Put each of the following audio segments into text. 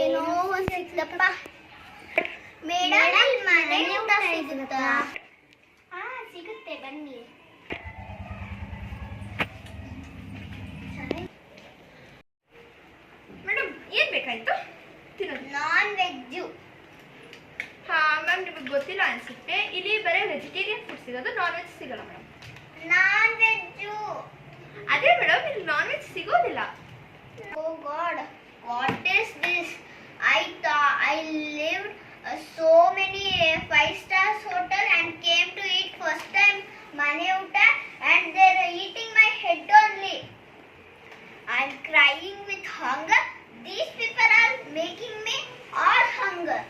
ಏನೋ ಒಂದು ಸಿಕ್ತಪ್ಪ. ಮೇಡಮ್ ಮನೆ ಊಟ ಸಿಗುತ್ತಾ? ಸಿಗುತ್ತೆ ಬನ್ನಿ. ಮೇಡಮ್ ಏನ್ ಬೇಕಾಯ್ತು? Non veg. ಹಾ ಮ್ಯಾಮ್, ನಿಮಗೆ ಗೊತ್ತಿಲ್ಲ ಅನ್ಸುತ್ತೆ, ಇಲ್ಲಿ ಬರೀ ವೆಜಿಟೇರಿಯನ್ ಫುಡ್ ಸಿಗೋದು, ನಾನ್ ವೆಜ್ ಸಿಗಲ್ಲ ಮೇಡಮ್. Non veg. ಅದೇ ಮೇಡಮ್, ಇಲ್ಲಿ ನಾನ್ ವೆಜ್ ಸಿಗೋದಿಲ್ಲ. Oh God, what is this? I lived so many 5-star hotel and came to eat first time mane uta and they're eating my head only. I'm crying with hunger. These people are making me all hunger.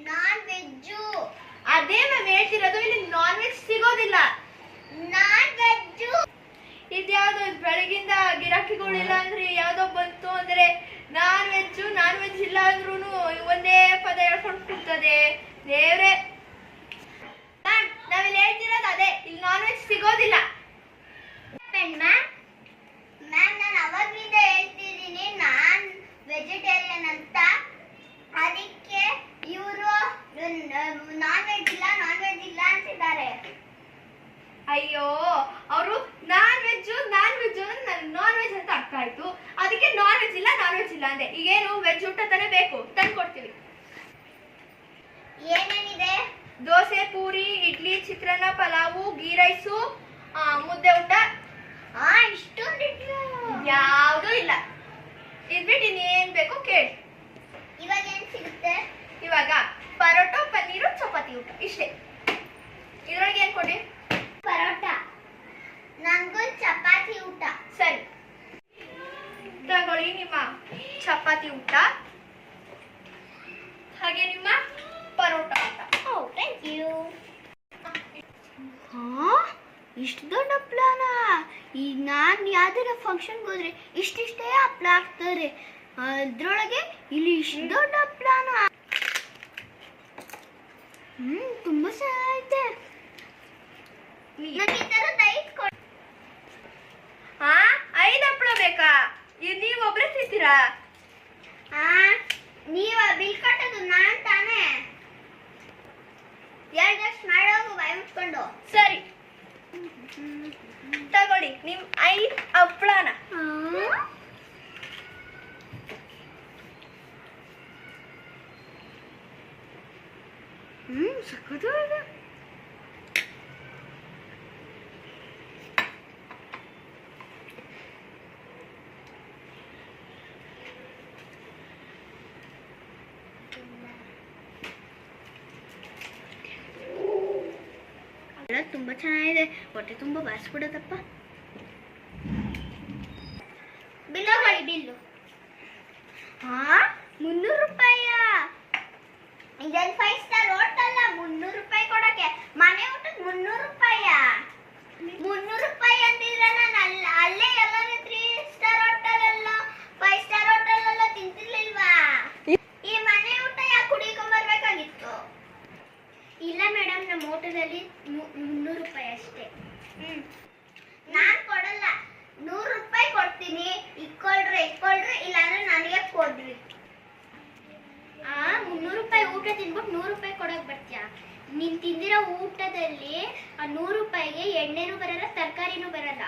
Non-vegju. ಅದೇ ma'am ಹೇಳ್ತಿರೋದು, ಇಲ್ಲಿ non veg ಸಿಗೋದಿಲ್ಲ. Non-vegju. ಇದ್ಯಾವ್ದು ಬೆಳಗಿಂದ ಗಿರಾಕಿಗಳಿಲ್ಲ ಅಂದ್ರೆ ಯಾವ್ದೋ ಬಂತು ಅಂದ್ರೆ non veg ಇಲ್ಲ ಅಂದ್ರೂ ಒಂದೇ ಪದ ಹೇಳ್ಕೊಂಡು ಕೂರ್ತದೆ. ದೇವ್ರೆ, ಮ್ಯಾಮ್ ನಾವಿಲ್ಲಿ ಹೇಳ್ತಿರೋದು ಅದೇ, ಇಲ್ಲಿ ನಾನ್ ವೆಜ್ ಸಿಗೋದಿಲ್ಲ. ಮ್ಯಾಮ್ ನಾನು ಅವಾಗ್ಲಿಂದ ಹೇಳ್ತಿದ್ದೀನಿ ನಾನ್ ವೆಜಿಟೇರಿಯನ್ ಅಂತ. ಅದಕ್ಕೆ ಇವರು ನಾನ್ ವೆಜ್ ಇಲ್ಲ ಅಂತಿದ್ದಾರೆ. ಅಯ್ಯೋ, ಅವರು ನಾನ್ ವೆಜ್ ನನಗೆ ನಾನ್ ವೆಜ್ ಅಂತ ಅರ್ಥ ಆಯ್ತು, ಅದಕ್ಕೆ ನಾನ್ ವೆಜ್ ಇಲ್ಲ ಅಂದೆ. ಈಗೇನು ವೆಜ್ ಊಟ ತಾನೇ ಬೇಕು, ತಂದು ಕೊಡ್ತೀವಿ. ಏನೇನಿದೆ? ದೋಸೆ, ಪೂರಿ, ಇಡ್ಲಿ, ಚಿತ್ರಾನ್ನ, ಪಲಾವು, ಗೀ ರೈಸು, ಮುದ್ದೆ ಊಟ. ಇಷ್ಟೊಂದು ಯಾವುದೂ ಇಲ್ಲ. ಇದ್ಬಿಟ್ಟು ಇನ್ನೇನ್ ಬೇಕು ಕೇಳಿ. ಇವಾಗ ಏನ್ ಸಿಗುತ್ತೆ? ಇವಾಗ ಪರೋಟ, ಪನ್ನೀರು, ಚಪಾತಿ ಊಟ ಇಷ್ಟೇ. ಇದ್ರೊಳಗೆ ಏನ್ ಕೊಡಿ? ಪರೋಟ. ನನ್ಗೊಂದು ಚಪಾತಿ ಊಟ. ಸರಿ, ತಗೊಳ್ಳಿ ನಿಮ್ಮ ಚಪಾತಿ ಊಟ, ಹಾಗೆ ನಿಮ್ಮ ಪರೋಟ ಊಟ. Thank you. ಇಷ್ಟು ದೊಡ್ಡ ಹಪ್ಳನ? ಈಗ ನಾನು ಯಾವ್ದಾರ ಫಂಕ್ಷನ್ಗೆ ಹೋದ್ರೆ ಇಷ್ಟಿಷ್ಟೇ ಹಪ್ಳ ಹಾಕ್ತಾರೆ, ಅದ್ರೊಳಗೆ ಇಲ್ಲಿ ಇಷ್ಟು ದೊಡ್ಡ ಹಪ್ಳನ? ತುಂಬಾ ಚೆನ್ನಾಗೈತೆ. ನನಗೆ ಈ ಥರದ 5 ಕೊಡಿ. 5 ಹಪ್ಪಳ ಬೇಕಾ? ಇದು ನೀವು ಒಬ್ರೇ ತಿಂತೀರಾ? ನೀವ ಬಿಲ್ ಕಟ್ಟೋದು ನಾನ್ ತಾನೇ. ಜಸ್ಟ್ ಮಾಡೋದು ಬಾಯಿ ಮುಚ್ಕೊಂಡು. ಸರಿ, ತಗೊಳ್ಳಿ ನಿಮ್ 5 ಹಪ್ಪಳನ. ಸಕ್ಕತ್ತಾಗಿದೆ. ತುಂಬಾ ಚೆನ್ನಾಗಿದೆ, ಹೊಟ್ಟೆ ತುಂಬಾ ಬಾರಿಸ್ಬಿಡೋದಪ್ಪ. ಬಿಲ್ಲು ಮಾಡಿ. ಬಿಲ್ಲು 300 ರೂಪಾಯಿ. ಇದೊಂದು 5-ಸ್ಟಾರ್ ಹೋಟೆಲ್, 300 ರೂಪಾಯಿ ಕೊಡಕ್ಕೆ. ಮನೆ ಊಟಕ್ಕೆ 300 ರೂಪಾಯಿ. 300 ರೂಪಾಯಿ ಅಂತಿದ್ರೆ ನಾನು ಅಲ್ಲೇ ಎಲ್ಲಾದ್ರೂ 3-ಸ್ಟಾರ್ ಹೋಟೆಲ್ ಎಲ್ಲ 5-ಸ್ಟಾರ್ ಹೋಟೆಲ್ ಎಲ್ಲ ತಿಂತಿರ್ಲಿಲ್ವಾ? ಈ ಮನೆ ಊಟ ಯಾಕೆ ಕುಡಿಕೊಂಬರ್ಬೇಕಾಗಿತ್ತು? ಇಲ್ಲ ಮೇಡಮ್, ನಮ್ಮ ಹೋಟೆಲಲ್ಲಿ 300 ರೂಪಾಯಿ ಅಷ್ಟೇ. ನಾನು ಕೊಡಲ್ಲ, 100 ರೂಪಾಯಿ ಕೊಡ್ತೀನಿ. ಇಕ್ಕೊಳ್ರಿ ಇಲ್ಲಾಂದ್ರೆ ನನಗೆ ಕೊಡ್ರಿ. 300 ರೂಪಾಯಿ ಊಟ ತಿನ್ಬಿಟ್ಟು 100 ರೂಪಾಯಿ ಕೊಡಕ್ ಬರ್ತೀಯಾ? ನೀನ್ ತಿಂದಿರೋ ಊಟದಲ್ಲಿ 100 ರೂಪಾಯಿಗೆ ಎಣ್ಣೆನೂ ಬರಲ್ಲ, ತರಕಾರಿನೂ ಬರಲ್ಲ.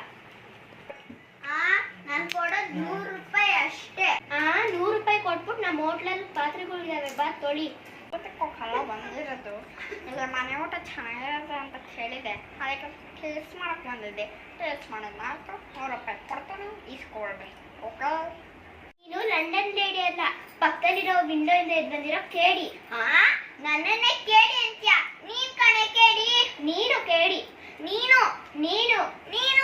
ನಾನು ಕೊಡೋದು 100 ರೂಪಾಯಿ ಅಷ್ಟೇ. 100 ರೂಪಾಯಿ ಕೊಟ್ಬಿಟ್ಟು ನಮ್ಮ ಹೋಟ್ಲಲ್ಲಿ ಪಾತ್ರೆಗಳಿದಾವೆ, ಬಾ ತೊಳಿ. ಊಟಕ್ಕೋಗಲ್ಲ ಬಂದಿರೋದು, ಇಲ್ಲ ಮನೆ ಊಟ ಚೆನ್ನಾಗಿರುತ್ತೆ ಅಂತ ಹೇಳಿದೆ, ಅದಕ್ಕೆ ಟೇಸ್ಟ್ ಮಾಡಕ್ ಬಂದಿದ್ದೆ. ಟೇಸ್ಟ್ ಮಾಡಿದ್ ಮಾತ್ರ 100 ರೂಪಾಯಿ ಕೊಡ್ತಾನೆ, ಇಸ್ಕೊಳ್ಬೇಕು. ಓಕೆ, ನೀನು ಲಂಡನ್ ಲೇಡಿ ಅಲ್ಲ, ಪಕ್ಕದಲ್ಲಿರೋ ವಿಂಡೋ ಇಂದ ಎದ್ದು ಬಂದಿರೋ ಕೇಡಿ. ನನ್ನನ್ನೇ ಕೇಡಿ ಅಂತ್ಯ? ನೀನ್ ಕಣೆ ಕೇಡಿ. ನೀನು ಕೇಡಿ. ನೀನು ನೀನು ನೀನು